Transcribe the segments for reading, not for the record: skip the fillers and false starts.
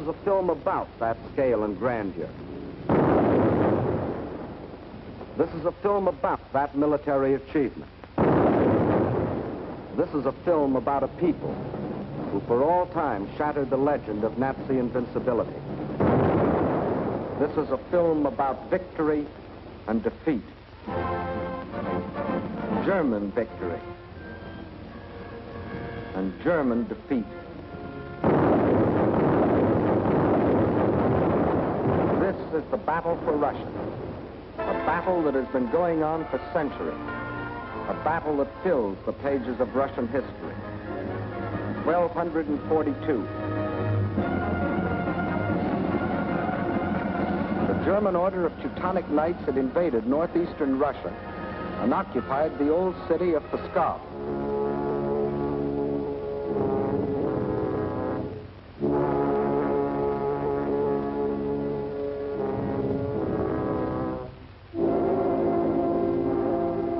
is a film about that scale and grandeur. This is a film about that military achievement. This is a film about a people who for all time shattered the legend of Nazi invincibility. This is a film about victory and defeat. German victory and German defeat. This is the battle for Russia, a battle that has been going on for centuries, a battle that fills the pages of Russian history. 1242. The German Order of Teutonic Knights had invaded northeastern Russia and occupied the old city of Pskov.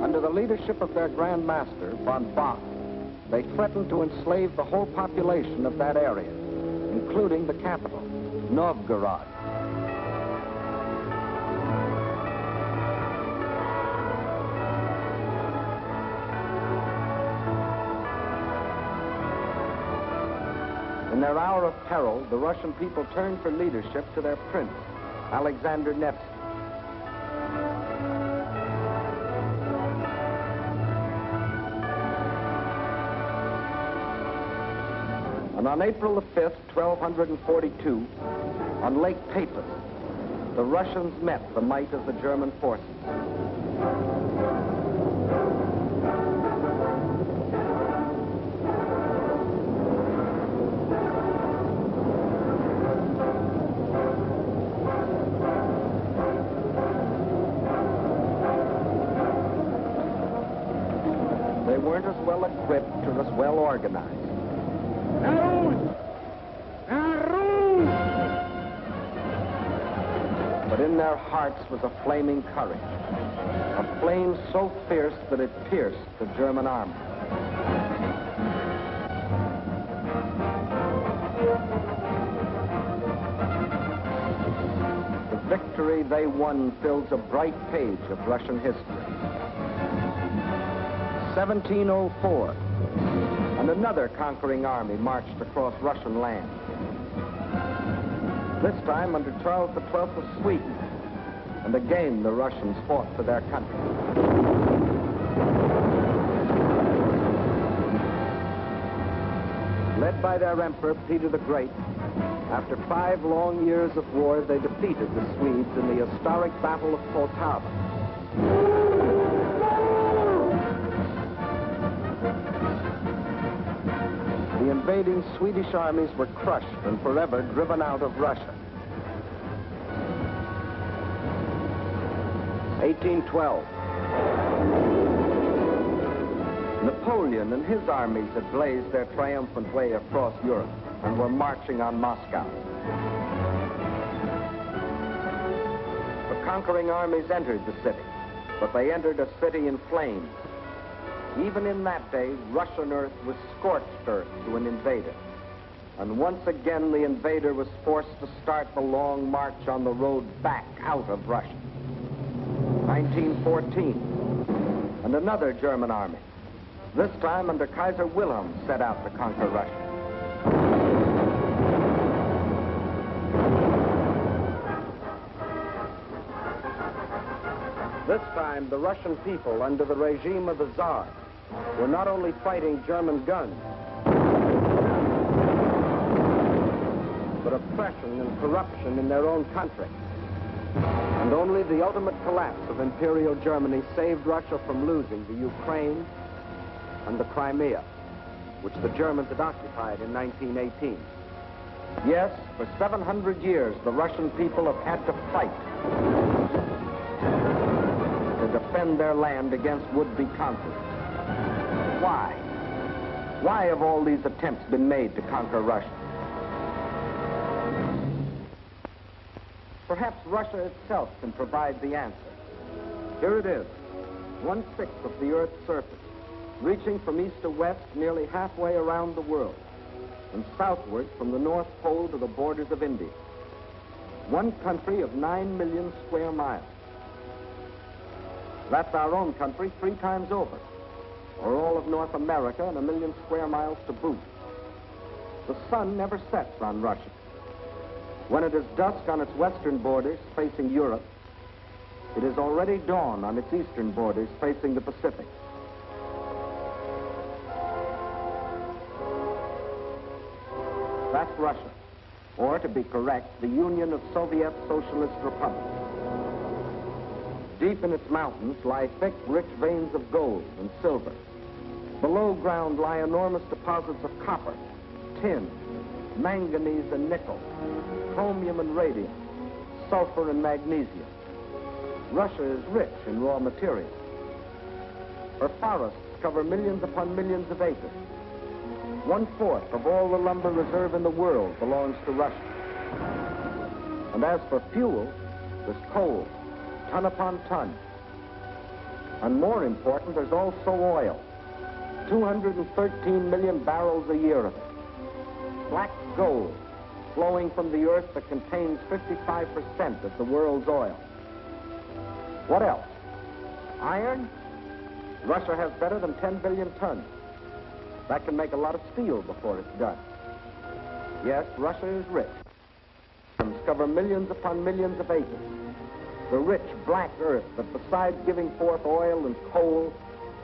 Under the leadership of their Grand Master, von Bock, they threatened to enslave the whole population of that area, including the capital, Novgorod. In their hour of peril, the Russian people turned for leadership to their prince, Alexander Nevsky. And on April the 5th, 1242, on Lake Peipus, the Russians met the might of the German forces. They weren't as well equipped or as well organized. But in their hearts was a flaming courage, a flame so fierce that it pierced the German army. The victory they won fills a bright page of Russian history. 1704, and another conquering army marched across Russian land. This time under Charles XII of Sweden, and again the Russians fought for their country. Led by their emperor, Peter the Great, after 5 long years of war, they defeated the Swedes in the historic Battle of Poltava. The invading Swedish armies were crushed and forever driven out of Russia. 1812. Napoleon and his armies had blazed their triumphant way across Europe and were marching on Moscow. The conquering armies entered the city, but they entered a city in flames. Even in that day, Russian earth was scorched earth to an invader. And once again, the invader was forced to start the long march on the road back out of Russia. 1914, and another German army, this time under Kaiser Wilhelm, set out to conquer Russia. This time, the Russian people, under the regime of the Tsar, were not only fighting German guns, but oppression and corruption in their own country. And only the ultimate collapse of Imperial Germany saved Russia from losing the Ukraine and the Crimea, which the Germans had occupied in 1918. Yes, for 700 years, the Russian people have had to fight to defend their land against would-be conquerors. Why? Why have all these attempts been made to conquer Russia? Perhaps Russia itself can provide the answer. Here it is, 1/6 of the Earth's surface, reaching from east to west nearly halfway around the world. and southward from the North Pole to the borders of India. One country of 9 million square miles. That's our own country 3 times over, or all of North America and 1 million square miles to boot. The sun never sets on Russia. When it is dusk on its western borders facing Europe, it is already dawn on its eastern borders facing the Pacific. That's Russia, or to be correct, the Union of Soviet Socialist Republics. Deep in its mountains lie thick, rich veins of gold and silver. Below ground lie enormous deposits of copper, tin, manganese and nickel, chromium and radium, sulfur and magnesium. Russia is rich in raw materials. Her forests cover millions upon millions of acres. 1/4 of all the lumber reserve in the world belongs to Russia. And as for fuel, there's coal, ton upon ton. And more important, there's also oil. 213 million barrels a year of it. Black gold flowing from the earth that contains 55% of the world's oil. What else? Iron? Russia has better than 10 billion tons. That can make a lot of steel before it's done. Yes, Russia is rich. Cover millions upon millions of acres. The rich black earth that besides giving forth oil and coal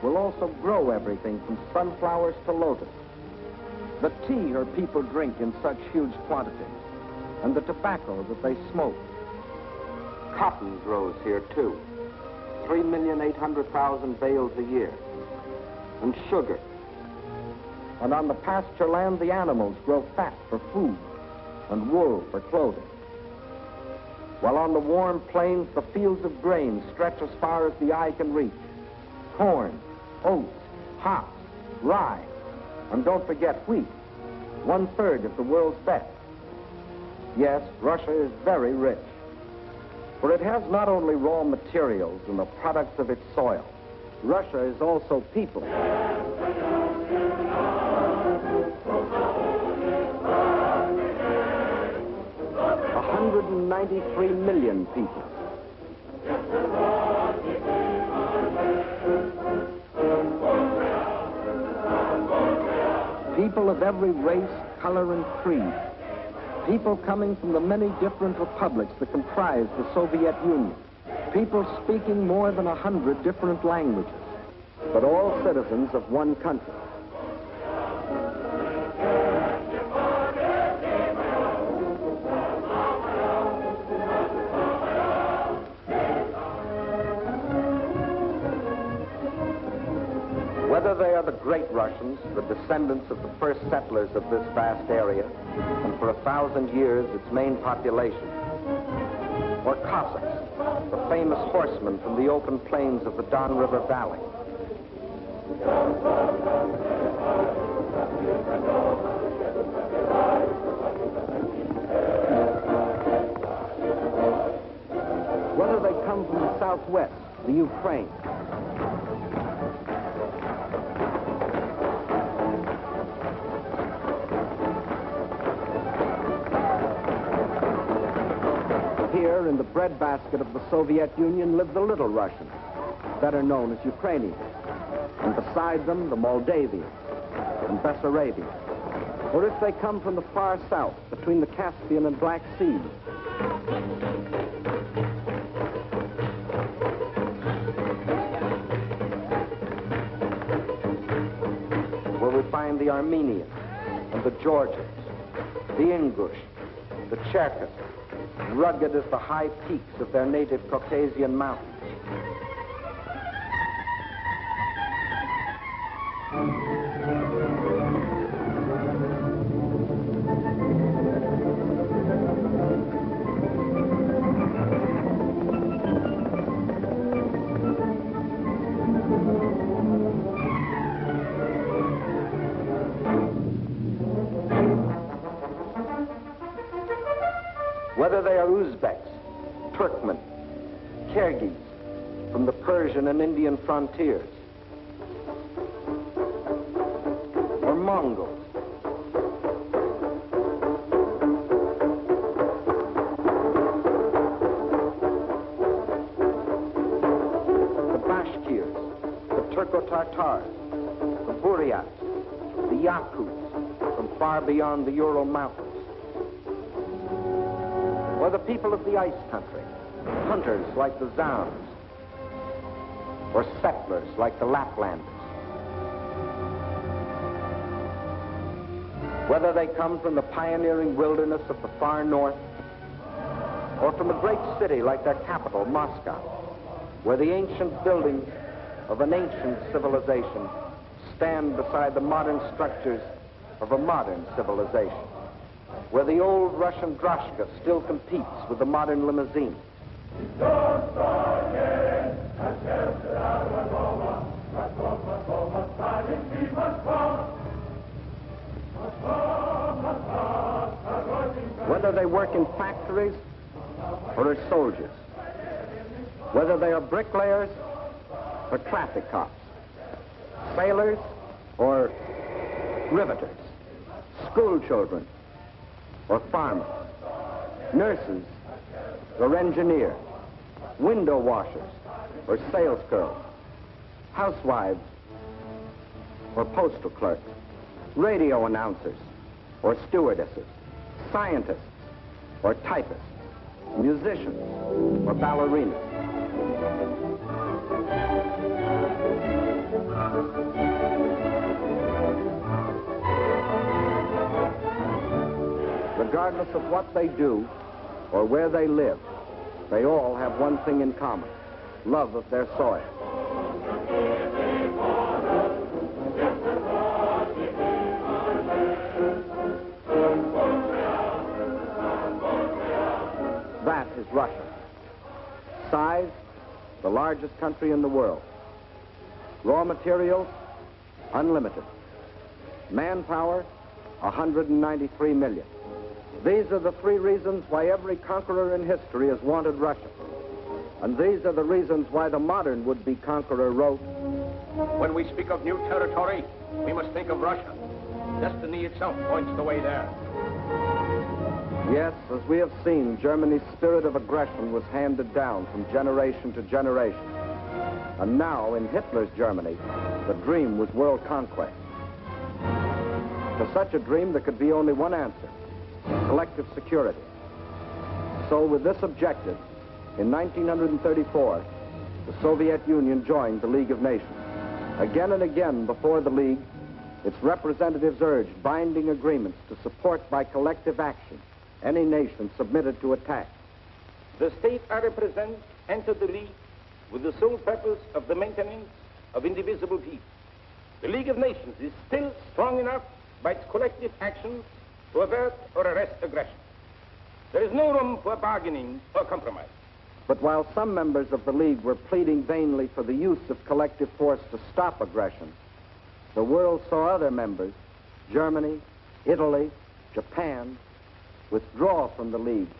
will also grow everything from sunflowers to lotus. The tea her people drink in such huge quantities, and the tobacco that they smoke. Cotton grows here too, 3,800,000 bales a year. And sugar. And on the pasture land, the animals grow fat for food and wool for clothing. While on the warm plains, the fields of grain stretch as far as the eye can reach. Corn, oats, hops, rye, and don't forget wheat, 1/3 of the world's best. Yes, Russia is very rich, for it has not only raw materials and the products of its soil. Russia is also people. 193 million people. People of every race, color, and creed. People coming from the many different republics that comprise the Soviet Union. People speaking more than 100 different languages, but all citizens of one country. Whether they are the great Russians, the descendants of the first settlers of this vast area, and for 1,000 years its main population, or Cossacks, the famous horsemen from the open plains of the Don River Valley. Whether they come from the Southwest, the Ukraine, here in the breadbasket of the Soviet Union live the little Russians, better known as Ukrainians, and beside them the Moldavians and Bessarabians. Or if they come from the far south, between the Caspian and Black Seas, where we find the Armenians and the Georgians, the Ingush, the Cherkasses, rugged as the high peaks of their native Caucasian mountains. Whether they are Uzbeks, Turkmen, Kyrgyz, from the Persian and Indian frontiers, or Mongols, Tatars, the Buryats, the Yakuts from far beyond the Ural Mountains, or the people of the ice country, hunters like the Zambs, or settlers like the Laplanders. Whether they come from the pioneering wilderness of the far north, or from a great city like their capital, Moscow, where the ancient buildings of an ancient civilization stand beside the modern structures of a modern civilization, where the old Russian droshka still competes with the modern limousine. Whether they work in factories or as soldiers, whether they are bricklayers or traffic cops, sailors or riveters, school children or farmers, nurses or engineers, window washers or sales girls, housewives or postal clerks, radio announcers or stewardesses, scientists or typists, musicians or ballerinas. Regardless of what they do or where they live, they all have one thing in common: love of their soil. That is Russia. Size, the largest country in the world. Raw materials, unlimited. Manpower, 193 million. These are the three reasons why every conqueror in history has wanted Russia. And these are the reasons why the modern would-be conqueror wrote, "When we speak of new territory, we must think of Russia. Destiny itself points the way there." Yes, as we have seen, Germany's spirit of aggression was handed down from generation to generation. And now, in Hitler's Germany, the dream was world conquest. To such a dream, there could be only one answer: collective security. So, with this objective, in 1934, the Soviet Union joined the League of Nations. Again and again before the League, its representatives urged binding agreements to support by collective action any nation submitted to attack. The states I represent entered the League with the sole purpose of the maintenance of indivisible peace. The League of Nations is still strong enough by its collective actions to avert or arrest aggression. There is no room for bargaining or compromise. But while some members of the League were pleading vainly for the use of collective force to stop aggression, the world saw other members, Germany, Italy, Japan, withdraw from the League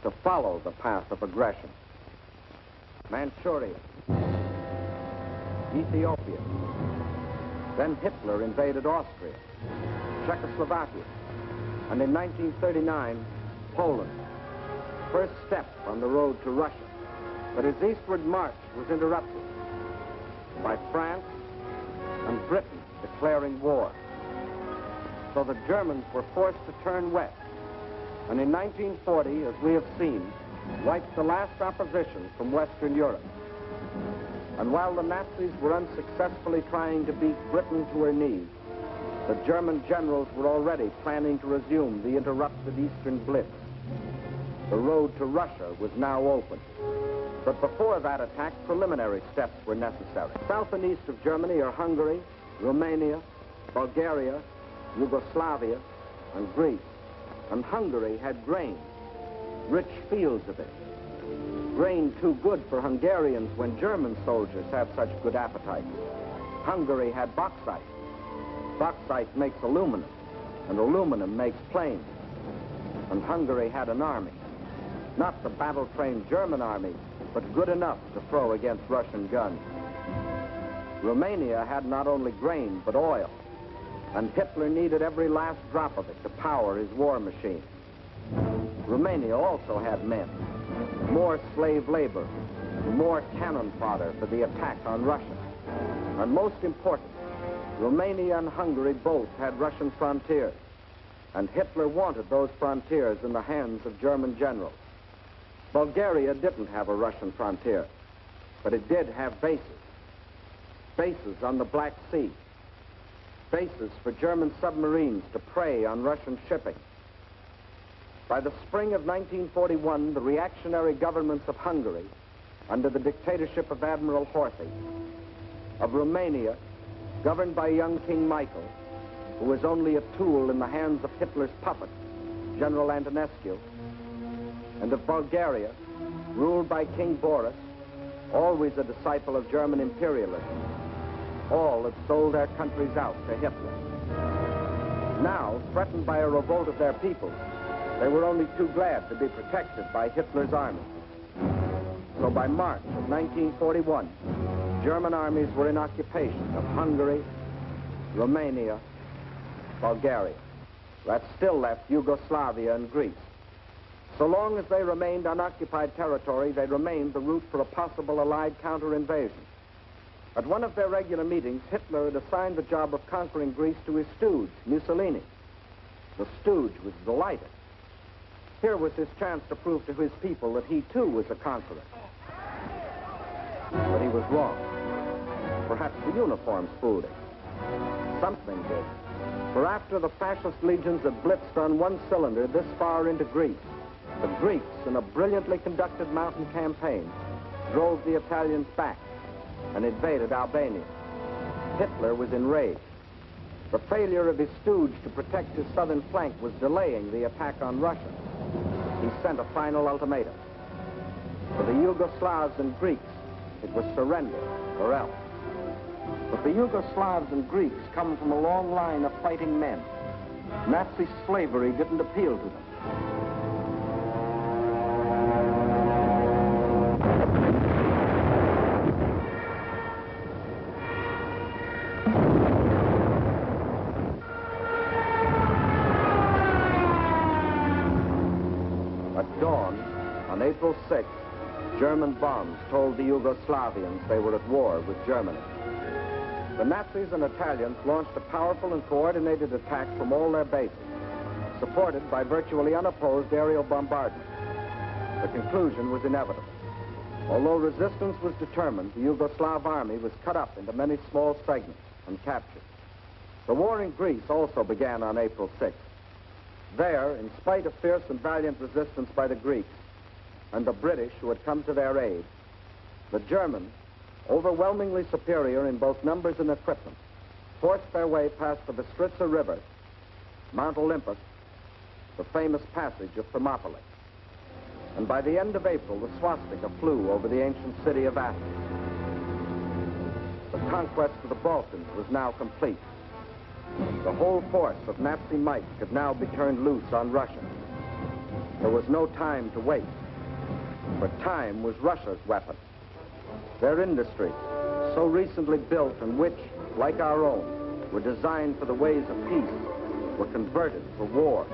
to follow the path of aggression. Manchuria, Ethiopia, then Hitler invaded Austria, Czechoslovakia, and in 1939, Poland, first step on the road to Russia. But his eastward march was interrupted by France and Britain declaring war. So the Germans were forced to turn west, and in 1940, as we have seen, wiped the last opposition from Western Europe. And while the Nazis were unsuccessfully trying to beat Britain to her knees, the German generals were already planning to resume the interrupted Eastern Blitz. The road to Russia was now open. But before that attack, preliminary steps were necessary. South and east of Germany are Hungary, Romania, Bulgaria, Yugoslavia, and Greece. And Hungary had grain, rich fields of it. Grain too good for Hungarians when German soldiers have such good appetites. Hungary had bauxite. Bauxite makes aluminum, and aluminum makes planes. And Hungary had an army. Not the battle-trained German army, but good enough to throw against Russian guns. Romania had not only grain, but oil. And Hitler needed every last drop of it to power his war machine. Romania also had men, more slave labor, more cannon fodder for the attack on Russia. And most important, Romania and Hungary both had Russian frontiers, and Hitler wanted those frontiers in the hands of German generals. Bulgaria didn't have a Russian frontier, but it did have bases. Bases on the Black Sea. Bases for German submarines to prey on Russian shipping. By the spring of 1941, the reactionary governments of Hungary, under the dictatorship of Admiral Horthy, of Romania, governed by young King Michael, who was only a tool in the hands of Hitler's puppet, General Antonescu, and of Bulgaria, ruled by King Boris, always a disciple of German imperialism. All had sold their countries out to Hitler. Now, threatened by a revolt of their peoples, they were only too glad to be protected by Hitler's army. So by March of 1941, German armies were in occupation of Hungary, Romania, Bulgaria. That still left Yugoslavia and Greece. So long as they remained unoccupied territory, they remained the route for a possible Allied counter-invasion. At one of their regular meetings, Hitler had assigned the job of conquering Greece to his stooge, Mussolini. The stooge was delighted. Here was his chance to prove to his people that he too was a conqueror. But he was wrong. Perhaps the uniforms fooled him. Something did. For after the fascist legions had blitzed on one cylinder this far into Greece, the Greeks, in a brilliantly conducted mountain campaign, drove the Italians back and invaded Albania. Hitler was enraged. The failure of his stooge to protect his southern flank was delaying the attack on Russia. He sent a final ultimatum. For the Yugoslavs and Greeks, it was surrender or else. But the Yugoslavs and Greeks come from a long line of fighting men. Nazi slavery didn't appeal to them. At dawn, on April 6th, German bombs told the Yugoslavians they were at war with Germany. The Nazis and Italians launched a powerful and coordinated attack from all their bases, supported by virtually unopposed aerial bombardment. The conclusion was inevitable. Although resistance was determined, the Yugoslav army was cut up into many small segments and captured. The war in Greece also began on April 6th. There, in spite of fierce and valiant resistance by the Greeks and the British who had come to their aid, the Germans, overwhelmingly superior in both numbers and equipment, forced their way past the Bistritsa River, Mount Olympus, the famous passage of Thermopylae. And by the end of April, the swastika flew over the ancient city of Athens. The conquest of the Balkans was now complete. The whole force of Nazi might could now be turned loose on Russia. There was no time to waste, for time was Russia's weapon. Their industries, so recently built and which, like our own, were designed for the ways of peace, were converted for war.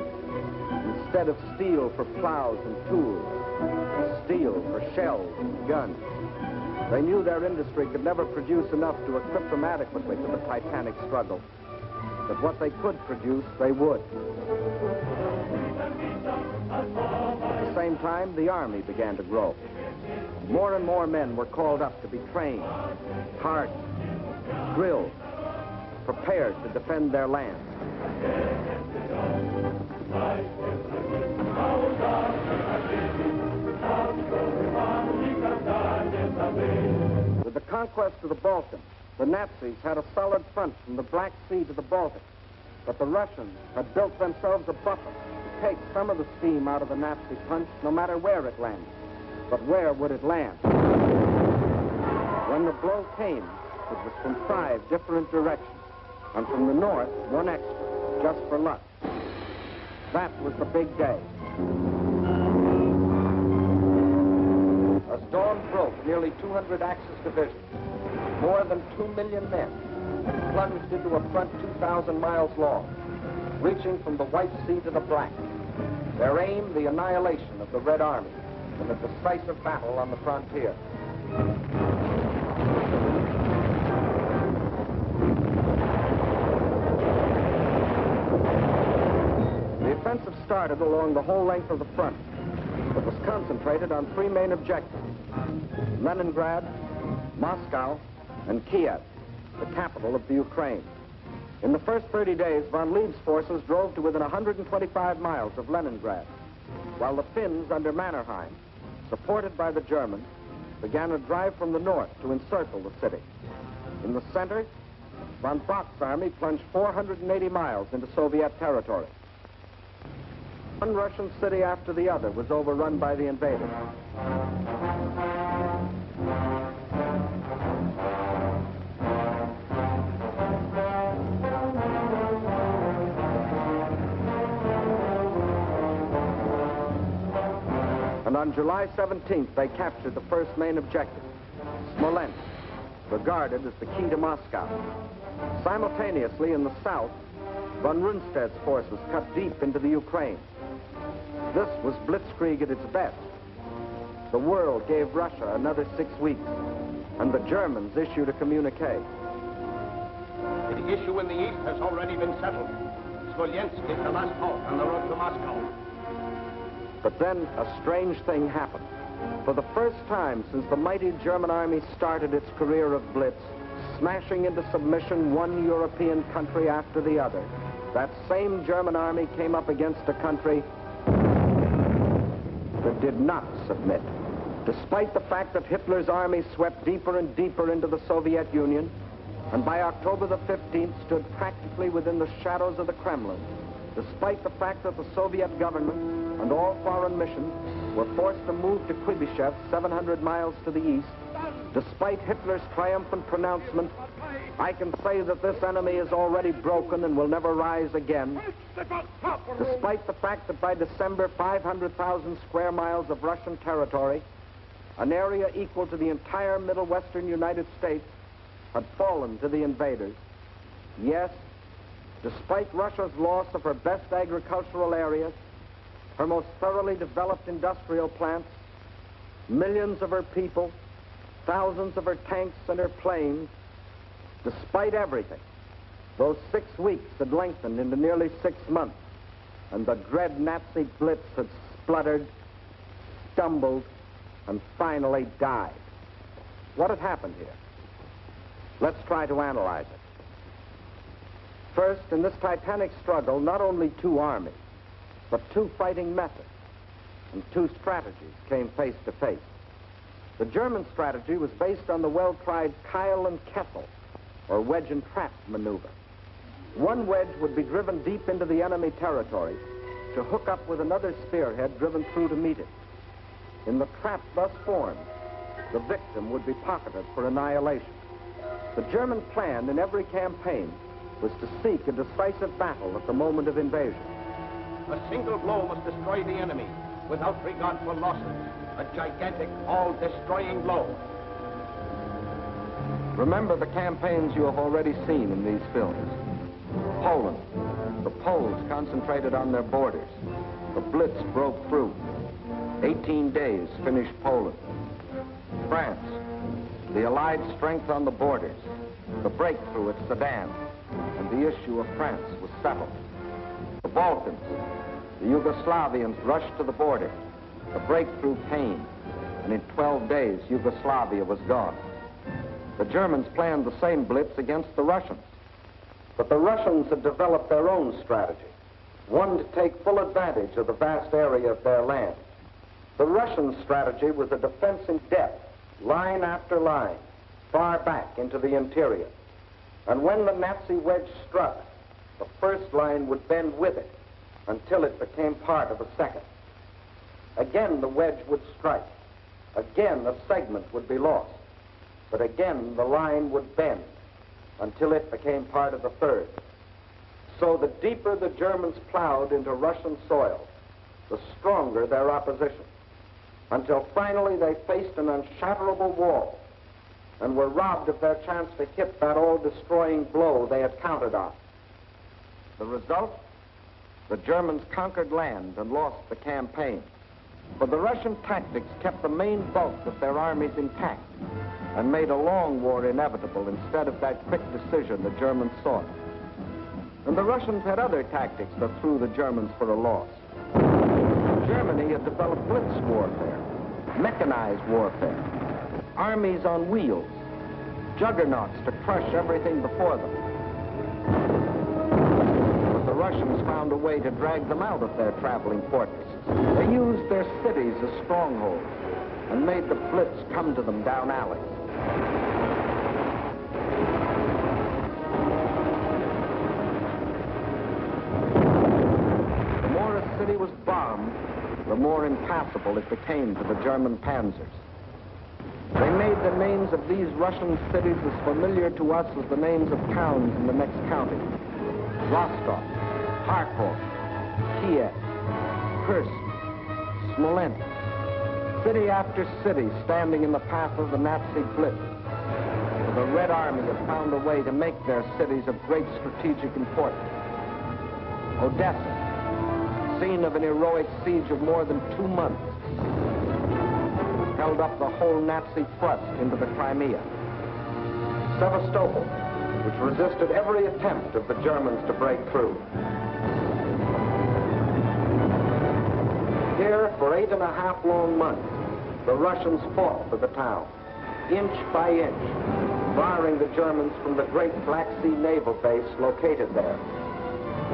Instead of steel for plows and tools, steel for shells and guns. They knew their industry could never produce enough to equip them adequately for the titanic struggle. But what they could produce, they would. At the same time, the army began to grow. More and more men were called up to be trained, hardened, drilled, prepared to defend their land. With the conquest of the Balkans, the Nazis had a solid front from the Black Sea to the Baltic, but the Russians had built themselves a buffer to take some of the steam out of the Nazi punch, no matter where it landed. But where would it land? When the blow came, it was from 5 different directions, and from the north, 1 extra, just for luck. That was the big day. As dawn broke, nearly 200 Axis divisions, more than 2 million men, plunged into a front 2,000 miles long, reaching from the White Sea to the Black. Their aim, the annihilation of the Red Army in a decisive battle on the frontier. offensive started along the whole length of the front. It was concentrated on three main objectives: Leningrad, Moscow, and Kiev, the capital of the Ukraine. In the first 30 days, von Lieb's forces drove to within 125 miles of Leningrad, while the Finns under Mannerheim, supported by the Germans, began a drive from the north to encircle the city. In the center, von Bock's army plunged 480 miles into Soviet territory. One Russian city after the other was overrun by the invaders. And on July 17th, they captured the first main objective, Smolensk, regarded as the key to Moscow. Simultaneously, in the south, von Rundstedt's forces cut deep into the Ukraine. This was blitzkrieg at its best. The world gave Russia another 6 weeks, and the Germans issued a communique. The issue in the east has already been settled. Smolensk is the last halt on the road to Moscow. But then a strange thing happened. For the first time since the mighty German army started its career of blitz, smashing into submission one European country after the other, that same German army came up against a country that did not submit. Despite the fact that Hitler's army swept deeper and deeper into the Soviet Union, and by October the 15th stood practically within the shadows of the Kremlin, despite the fact that the Soviet government and all foreign missions were forced to move to Kuibyshev 700 miles to the east, despite Hitler's triumphant pronouncement, I can say that this enemy is already broken and will never rise again. Despite the fact that by December, 500,000 square miles of Russian territory, an area equal to the entire Middle Western United States, had fallen to the invaders. Yes, despite Russia's loss of her best agricultural areas, her most thoroughly developed industrial plants, millions of her people, thousands of her tanks and her planes, despite everything, those 6 weeks had lengthened into nearly 6 months, and the dread Nazi blitz had spluttered, stumbled, and finally died. What had happened here? Let's try to analyze it. First, in this titanic struggle, not only two armies, but two fighting methods and two strategies came face to face. The German strategy was based on the well-tried Keil and Kessel, or wedge and trap maneuver. One wedge would be driven deep into the enemy territory to hook up with another spearhead driven through to meet it. In the trap thus formed, the victim would be pocketed for annihilation. The German plan in every campaign was to seek a decisive battle at the moment of invasion. A single blow must destroy the enemy without regard for losses. A gigantic, all-destroying blow. Remember the campaigns you have already seen in these films. Poland. The Poles concentrated on their borders. The Blitz broke through. 18 days finished Poland. France. The Allied strength on the borders. The breakthrough at Sedan. And the issue of France was settled. The Balkans. The Yugoslavians rushed to the border. The breakthrough came, and in 12 days, Yugoslavia was gone. The Germans planned the same blitz against the Russians. But the Russians had developed their own strategy, one to take full advantage of the vast area of their land. The Russian strategy was a defense in depth, line after line, far back into the interior. And when the Nazi wedge struck, the first line would bend with it until it became part of a second. Again, the wedge would strike. Again, a segment would be lost. But again, the line would bend until it became part of the third. So the deeper the Germans plowed into Russian soil, the stronger their opposition, until finally they faced an unshatterable wall and were robbed of their chance to hit that all-destroying blow they had counted on. The result? The Germans conquered land and lost the campaign. But the Russian tactics kept the main bulk of their armies intact and made a long war inevitable instead of that quick decision the Germans sought. And the Russians had other tactics that threw the Germans for a loss. Germany had developed blitz warfare, mechanized warfare, armies on wheels, juggernauts to crush everything before them. But the Russians found a way to drag them out of their traveling fortresses. They used their cities as strongholds and made the blitz come to them down alleys. The more a city was bombed, the more impassable it became to the German panzers. They made the names of these Russian cities as familiar to us as the names of towns in the next county. Rostov, Kharkov, Kiev, Kursk, Smolensk. City after city standing in the path of the Nazi blitz. For the Red Army had found a way to make their cities of great strategic importance. Odessa, scene of an heroic siege of more than 2 months, held up the whole Nazi thrust into the Crimea. Sevastopol, which resisted every attempt of the Germans to break through. Here, for 8.5 long months, the Russians fought for the town, inch by inch, barring the Germans from the great Black Sea naval base located there.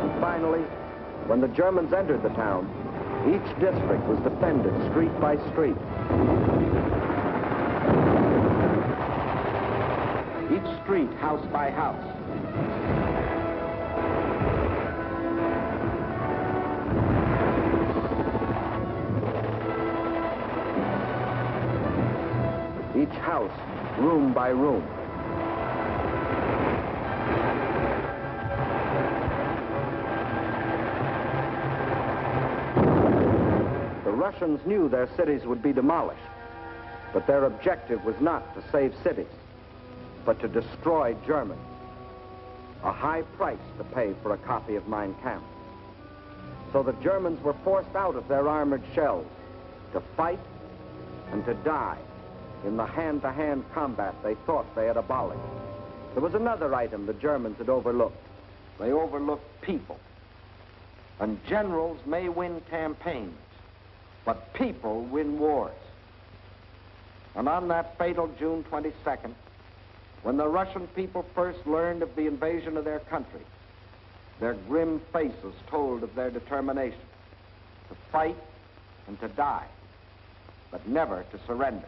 And finally, when the Germans entered the town, each district was defended street by street. Each street house by house. Each house, room by room. The Russians knew their cities would be demolished, but their objective was not to save cities, but to destroy Germany. A high price to pay for a copy of Mein Kampf. So the Germans were forced out of their armored shells to fight and to die in the hand-to-hand combat they thought they had abolished. There was another item the Germans had overlooked. They overlooked people. And generals may win campaigns, but people win wars. And on that fatal June 22nd, when the Russian people first learned of the invasion of their country, their grim faces told of their determination to fight and to die, but never to surrender.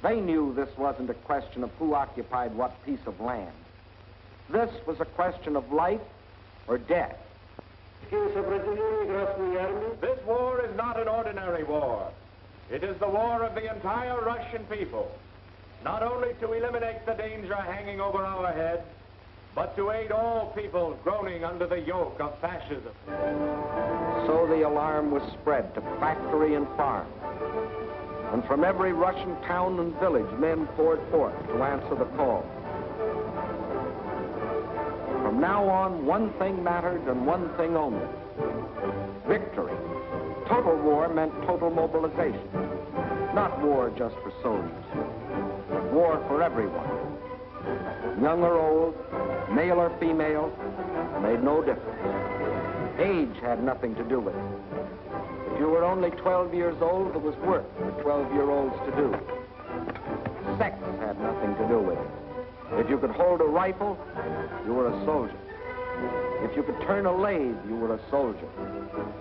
They knew this wasn't a question of who occupied what piece of land. This was a question of life or death. This war is not an ordinary war. It is the war of the entire Russian people, not only to eliminate the danger hanging over our heads, but to aid all people groaning under the yoke of fascism. So the alarm was spread to factory and farm. And from every Russian town and village, men poured forth to answer the call. From now on, one thing mattered and one thing only: victory. Total war meant total mobilization. Not war just for soldiers, but war for everyone. Young or old, male or female, made no difference. Age had nothing to do with it. If you were only 12 years old, there was work for 12-year-olds to do. Sex had nothing to do with it. If you could hold a rifle, you were a soldier. If you could turn a lathe, you were a soldier.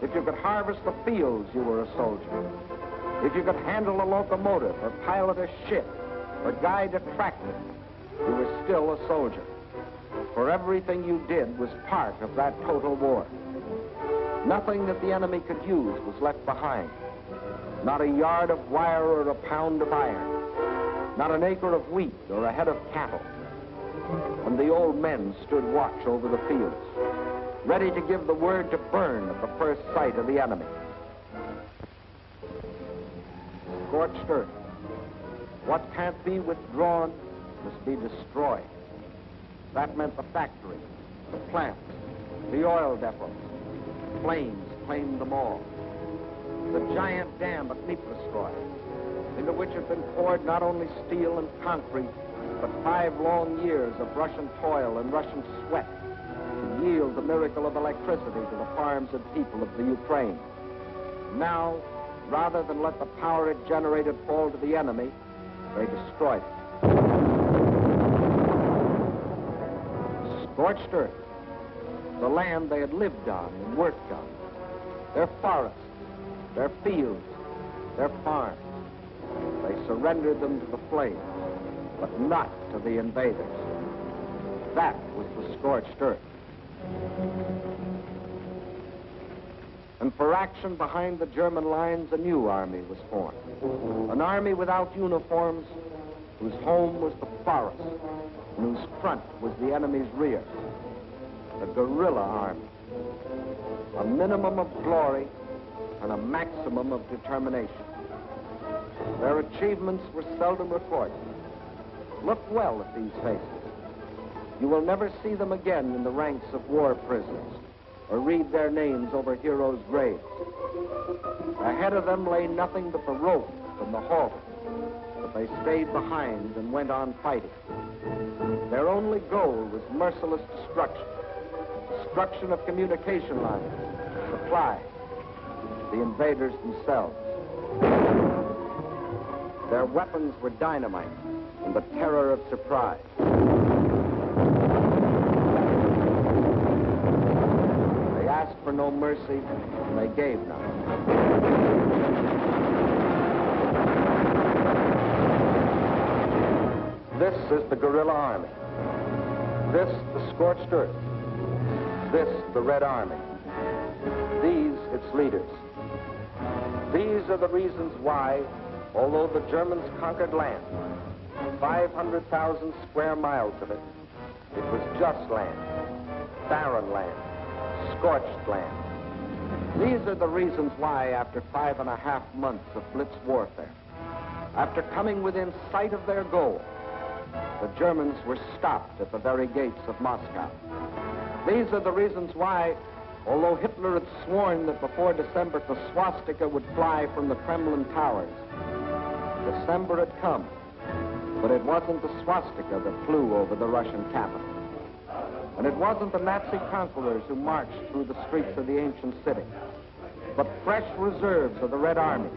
If you could harvest the fields, you were a soldier. If you could handle a locomotive or pilot a ship or guide a tractor, you were still a soldier. For everything you did was part of that total war. Nothing that the enemy could use was left behind. Not a yard of wire or a pound of iron. Not an acre of wheat or a head of cattle. And the old men stood watch over the fields, ready to give the word to burn at the first sight of the enemy. Scorched earth. What can't be withdrawn must be destroyed. That meant the factories, the plants, the oil depots. Flames claimed them all. The giant dam at Dnipro, into which had been poured not only steel and concrete, but 5 long years of Russian toil and Russian sweat, and yield the miracle of electricity to the farms and people of the Ukraine. Now, rather than let the power it generated fall to the enemy, they destroyed it. Scorched earth, the land they had lived on and worked on, their forests, their fields, their farms. They surrendered them to the flames, but not to the invaders. That was the scorched earth. And for action behind the German lines, a new army was formed. An army without uniforms, whose home was the forest, and whose front was the enemy's rear. The guerrilla army. A minimum of glory and a maximum of determination. Their achievements were seldom recorded. Look well at these faces. You will never see them again in the ranks of war prisoners or read their names over heroes' graves. Ahead of them lay nothing but the rope and the halter, but they stayed behind and went on fighting. Their only goal was merciless destruction. Destruction of communication lines, supply, the invaders themselves. Their weapons were dynamite and the terror of surprise. They asked for no mercy, and they gave none. This is the guerrilla army. This, the scorched earth. This, the Red Army. These, its leaders. These are the reasons why, although the Germans conquered land, 500,000 square miles of it, it was just land, barren land, scorched land. These are the reasons why, after 5.5 months of blitz warfare, after coming within sight of their goal, the Germans were stopped at the very gates of Moscow. These are the reasons why, although Hitler had sworn that before December the swastika would fly from the Kremlin towers, December had come, but it wasn't the swastika that flew over the Russian capital. And it wasn't the Nazi conquerors who marched through the streets of the ancient city, but fresh reserves of the Red Army,